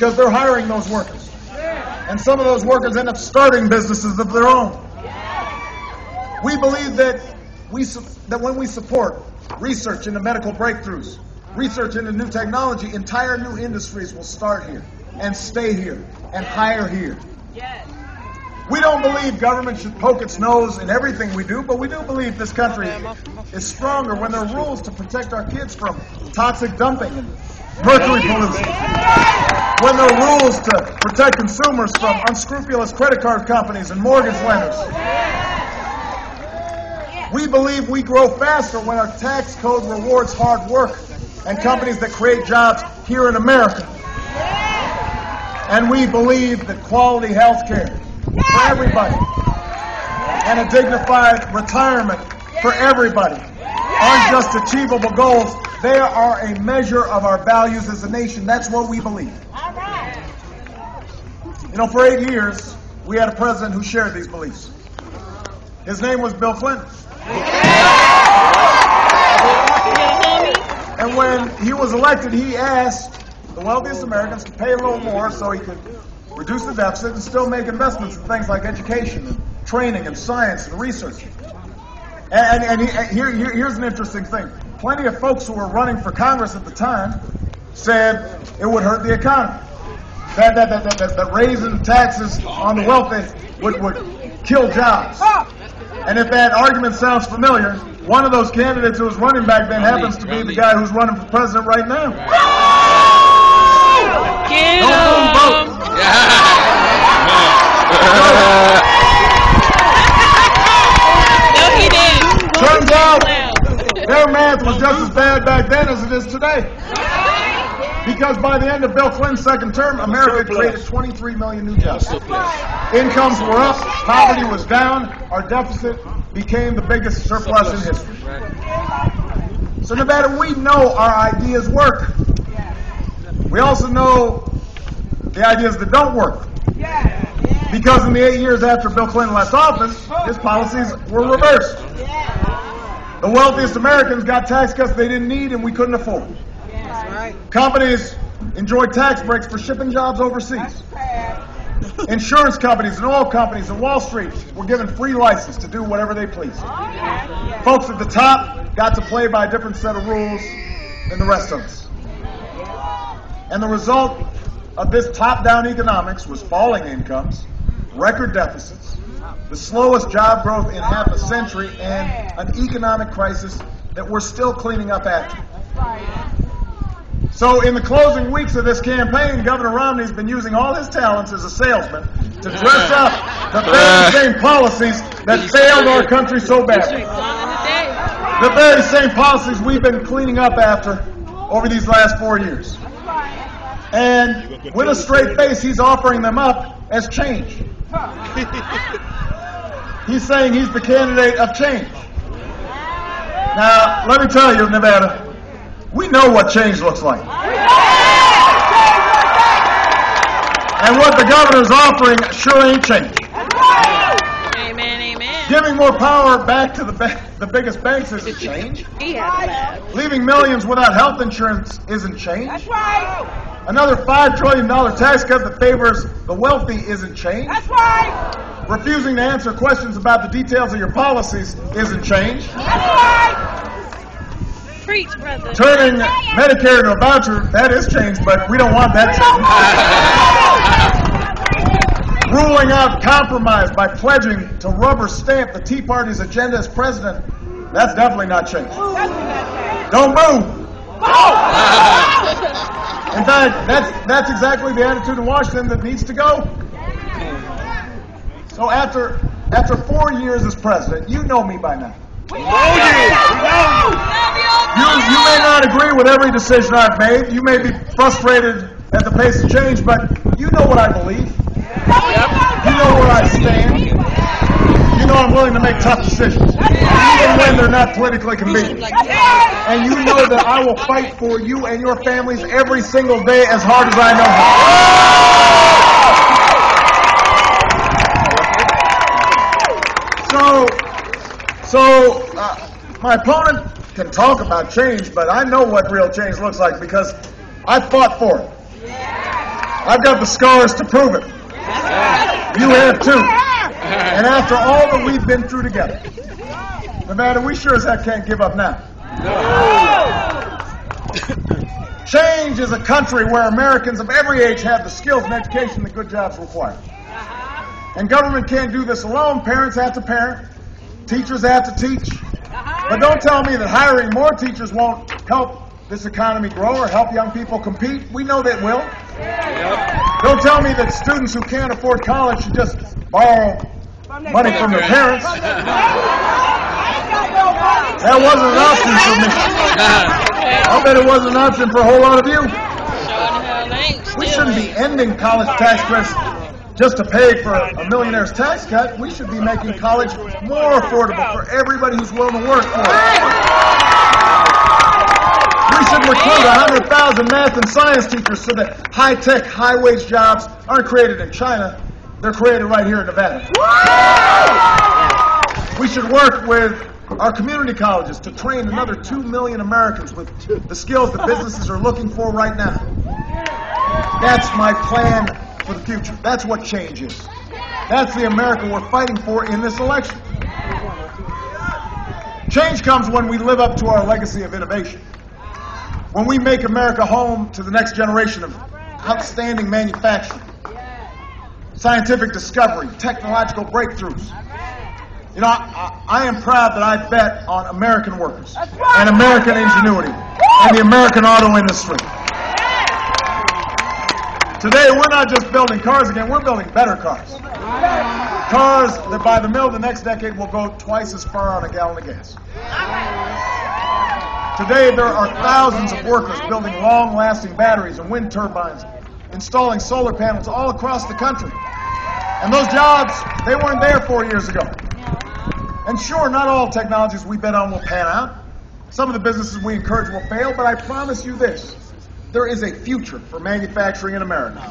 because they're hiring those workers. And some of those workers end up starting businesses of their own. We believe that when we support research into medical breakthroughs, research into new technology, entire new industries will start here and stay here and hire here. We don't believe government should poke its nose in everything we do, but we do believe this country is stronger when there are rules to protect our kids from toxic dumping and mercury pollution. When there are rules to protect consumers from unscrupulous credit card companies and mortgage lenders. We believe we grow faster when our tax code rewards hard work and companies that create jobs here in America. And we believe that quality health care for everybody and a dignified retirement for everybody aren't just achievable goals. They are a measure of our values as a nation. That's what we believe. You know, for 8 years, we had a president who shared these beliefs. His name was Bill Clinton. And when he was elected, he asked the wealthiest Americans to pay a little more so he could reduce the deficit and still make investments in things like education and training and science and research. Here's an interesting thing. Plenty of folks who were running for Congress at the time said it would hurt the economy. That raising taxes on the wealthy would kill jobs. And if that argument sounds familiar, one of those candidates who was running back then happens to be the guy who's running for president right now. Don't vote. No, he didn't. Turns out their math was just as bad back then as it is today. Because by the end of Bill Clinton's second term, America created 23 million new jobs. Incomes were up, poverty was down, our deficit became the biggest surplus in history. So Nevada, we know our ideas work. We also know the ideas that don't work. Because in the 8 years after Bill Clinton left office, his policies were reversed. The wealthiest Americans got tax cuts they didn't need and we couldn't afford. Companies enjoyed tax breaks for shipping jobs overseas. Insurance companies and oil companies and Wall Street were given free license to do whatever they pleased. Folks at the top got to play by a different set of rules than the rest of us. And the result of this top-down economics was falling incomes, record deficits, the slowest job growth in half a century, and an economic crisis that we're still cleaning up after. So in the closing weeks of this campaign, Governor Romney's been using all his talents as a salesman to dress up the very same policies that failed our country so badly. The very same policies we've been cleaning up after over these last 4 years. And with a straight face, he's offering them up as change. He's saying he's the candidate of change. Now, let me tell you, Nevada, we know what change looks like. And what the governor's offering sure ain't change. Amen, amen. Giving more power back to the biggest banks isn't change. Leaving millions without health insurance isn't change. That's right. Another $5 trillion tax cut that favors the wealthy isn't change. That's right. Refusing to answer questions about the details of your policies isn't change. That's right. Preach, brother. Turning Medicare into a voucher, that is change, but we don't want that change. Ruling out compromise by pledging to rubber stamp the Tea Party's agenda as president, that's definitely not change. Don't move. In fact, that's exactly the attitude in Washington that needs to go. So after 4 years as president, you know me by now. We know you. You may not agree with every decision I've made. You may be frustrated at the pace of change, but you know what I believe. You know where I stand. You know I'm willing to make tough decisions, even when they're not politically convenient. And you know that I will fight for you and your families every single day as hard as I know how. So my opponent can talk about change, but I know what real change looks like because I fought for it. I've got the scars to prove it. You have too. And after all that we've been through together, Nevada, we sure as heck can't give up now. Change is a country where Americans of every age have the skills and education that good jobs require. And government can't do this alone. Parents have to parent. Teachers have to teach. But don't tell me that hiring more teachers won't help this economy grow or help young people compete. We know that will. Don't tell me that students who can't afford college should just borrow money from their parents. That wasn't an option for me. I'll bet it wasn't an option for a whole lot of you. We shouldn't be ending college tax credits just to pay for a millionaire's tax cut. We should be making college more affordable for everybody who's willing to work for it. We should recruit 100,000 math and science teachers so that high-tech, high-wage jobs aren't created in China. They're created right here in Nevada. We should work with our community colleges to train another 2 million Americans with the skills that businesses are looking for right now. That's my plan for the future. That's what change is. That's the America we're fighting for in this election. Change comes when we live up to our legacy of innovation. When we make America home to the next generation of outstanding manufacturing, scientific discovery, technological breakthroughs. You know, I am proud that I bet on American workers and American ingenuity and the American auto industry. Today, we're not just building cars again, we're building better cars. Cars that by the middle of the next decade will go twice as far on a gallon of gas. Today, there are thousands of workers building long-lasting batteries and wind turbines, installing solar panels all across the country. And those jobs, they weren't there 4 years ago. And sure, not all technologies we bet on will pan out. Some of the businesses we encourage will fail, but I promise you this. There is a future for manufacturing in America.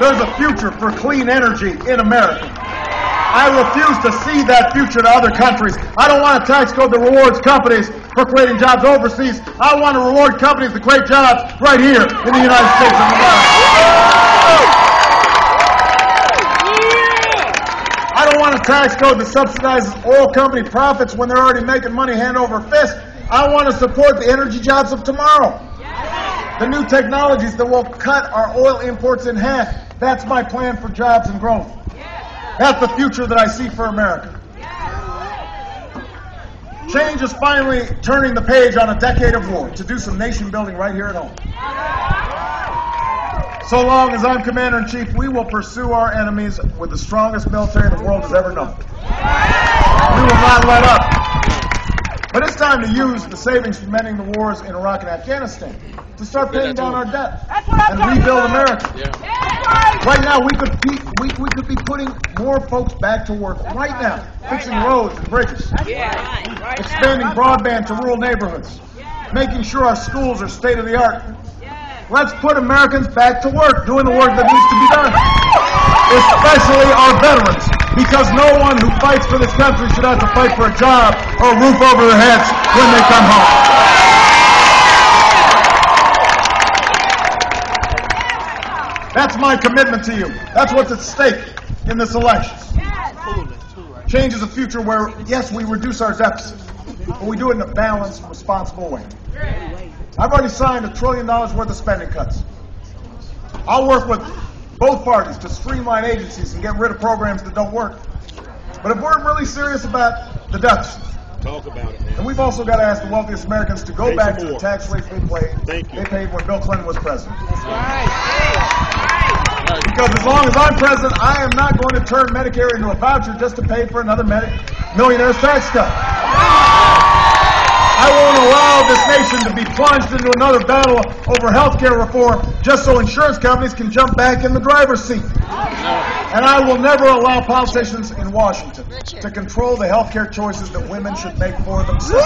There's a future for clean energy in America. I refuse to see that future to other countries. I don't want a tax code that rewards companies for creating jobs overseas. I want to reward companies that create jobs right here in the United States of America. I don't want a tax code that subsidizes oil company profits when they're already making money hand over fist. I want to support the energy jobs of tomorrow. The new technologies that will cut our oil imports in half. That's my plan for jobs and growth. That's the future that I see for America. Change is finally turning the page on a decade of war to do some nation building right here at home. So long as I'm Commander-in-Chief, we will pursue our enemies with the strongest military the world has ever known. We will not let up. But it's time to use the savings from ending the wars in Iraq and Afghanistan to start paying down our debt and rebuild America. Right now, we could be putting more folks back to work right now, fixing roads and bridges, expanding broadband to rural neighborhoods, making sure our schools are state-of-the-art. Let's put Americans back to work, doing the work that needs to be done, especially our veterans, because no one who fights for this country should have to fight for a job or a roof over their heads when they come home. That's my commitment to you. That's what's at stake in this election. Change is a future where, yes, we reduce our deficit, but we do it in a balanced, responsible way. I've already signed $1 trillion worth of spending cuts. I'll work with both parties to streamline agencies and get rid of programs that don't work. But if we're really serious about the deficit, talk about it, man. And we've also got to ask the wealthiest Americans to go back to the tax rates they paid when Bill Clinton was president. That's right. Because as long as I'm president, I am not going to turn Medicare into a voucher just to pay for another millionaire's tax cut. I won't allow this nation to be plunged into another battle over health care reform just so insurance companies can jump back in the driver's seat. And I will never allow politicians in Washington to control the health care choices that women should make for themselves.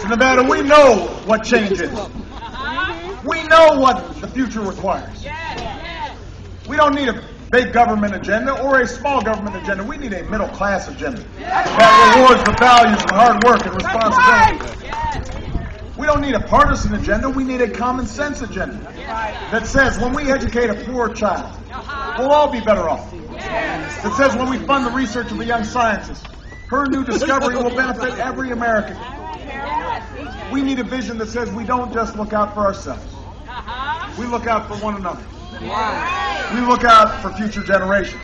So Nevada, we know what change is. We know what the future requires. We don't need a big government agenda or a small government agenda. We need a middle class agenda that rewards the values of hard work and responsibility. need a partisan agenda. We need a common sense agenda that says when we educate a poor child, we'll all be better off. That says when we fund the research of a young scientist, her new discovery will benefit every American. We need a vision that says we don't just look out for ourselves. We look out for one another. We look out for future generations.